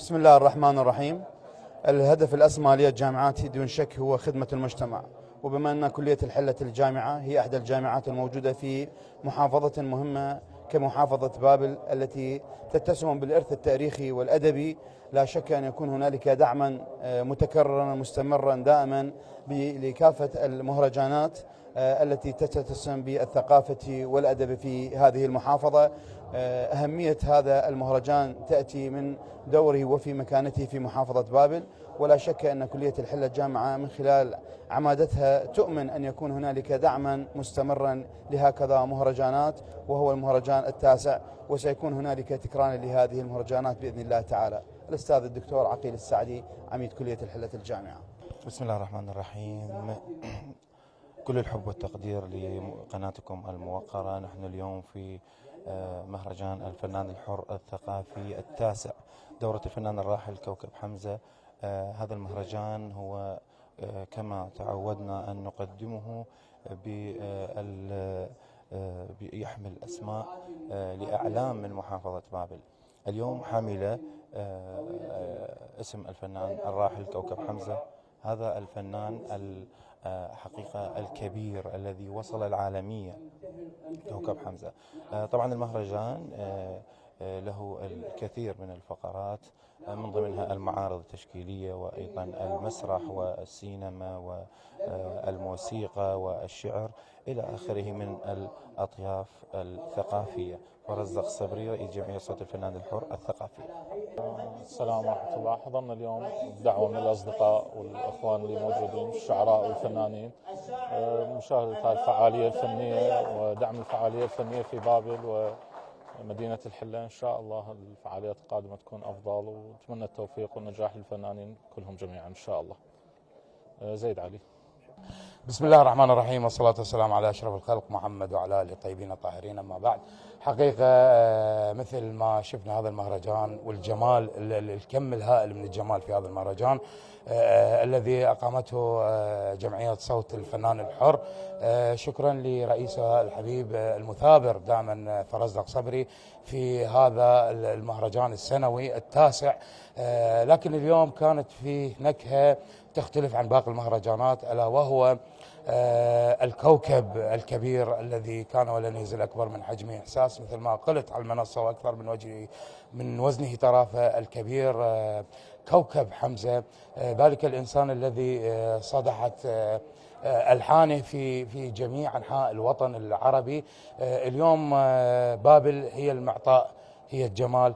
بسم الله الرحمن الرحيم. الهدف الأسمى للجامعات دون شك هو خدمة المجتمع، وبما أن كلية الحلة الجامعة هي أحدى الجامعات الموجودة في محافظة مهمة كمحافظة بابل التي تتسم بالإرث التاريخي والأدبي، لا شك أن يكون هنالك دعما متكررا مستمرا دائما لكافة المهرجانات التي تتسم بالثقافة والأدب في هذه المحافظة. أهمية هذا المهرجان تأتي من دوره وفي مكانته في محافظة بابل، ولا شك أن كلية الحلة الجامعة من خلال عمادتها تؤمن أن يكون هنالك دعما مستمرا لهكذا مهرجانات، وهو المهرجان التاسع، وسيكون هنالك تكرار لهذه المهرجانات بإذن الله تعالى. الأستاذ الدكتور عقيل السعدي، عميد كلية الحلة الجامعة. بسم الله الرحمن الرحيم. كل الحب والتقدير لقناتكم الموقرة. نحن اليوم في مهرجان الفنان الحر الثقافي التاسع، دورة الفنان الراحل كوكب حمزة. هذا المهرجان هو كما تعودنا أن نقدمه يحمل أسماء لأعلام من محافظة بابل. اليوم حاملة اسم الفنان الراحل كوكب حمزة، هذا الفنان حقيقة الكبير الذي وصل العالمية، كوكب حمزة. طبعا المهرجان له الكثير من الفقرات، من ضمنها المعارض التشكيلية وأيضا المسرح والسينما والموسيقى والشعر إلى آخره من الأطياف الثقافية. فرزق صبري، رئيس جمعية صوت الفنان الحر الثقافي. السلام ورحمة الله. حضرنا اليوم دعوة من الأصدقاء والأخوان اللي موجودين، الشعراء والفنانين، مشاهدة هذه الفعالية الفنية ودعم الفعالية الفنية في بابل ومدينة الحلة. إن شاء الله الفعاليات القادمة تكون أفضل، ونتمنى التوفيق والنجاح للفنانين كلهم جميعا إن شاء الله. زيد علي. بسم الله الرحمن الرحيم، والصلاة والسلام على أشرف الخلق محمد وعلى آله الطيبين الطاهرين. أما بعد، حقيقة مثل ما شفنا هذا المهرجان والجمال، الكم الهائل من الجمال في هذا المهرجان الذي أقامته جمعية صوت الفنان الحر. شكرا لرئيسها الحبيب المثابر دائما فرزق صبري في هذا المهرجان السنوي التاسع. لكن اليوم كانت فيه نكهة تختلف عن باقي المهرجانات، ألا وهو الكوكب الكبير الذي كان ولن يزل أكبر من حجمه، إحساس مثل ما قلت على المنصة وأكثر من وزنه ترافة الكبير، كوكب حمزة، ذلك الإنسان الذي صدحت ألحانه في جميع أنحاء الوطن العربي. اليوم بابل هي المعطاء، هي الجمال.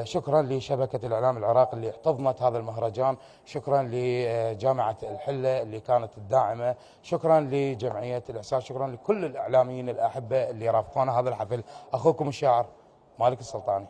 شكرا لشبكة الإعلام العراقي اللي احتضنت هذا المهرجان، شكرا لجامعة الحلة اللي كانت الداعمة، شكرا لجمعية الإحساس، شكرا لكل الإعلاميين الأحبة اللي رافقونا هذا الحفل. أخوكم الشاعر مالك السلطاني.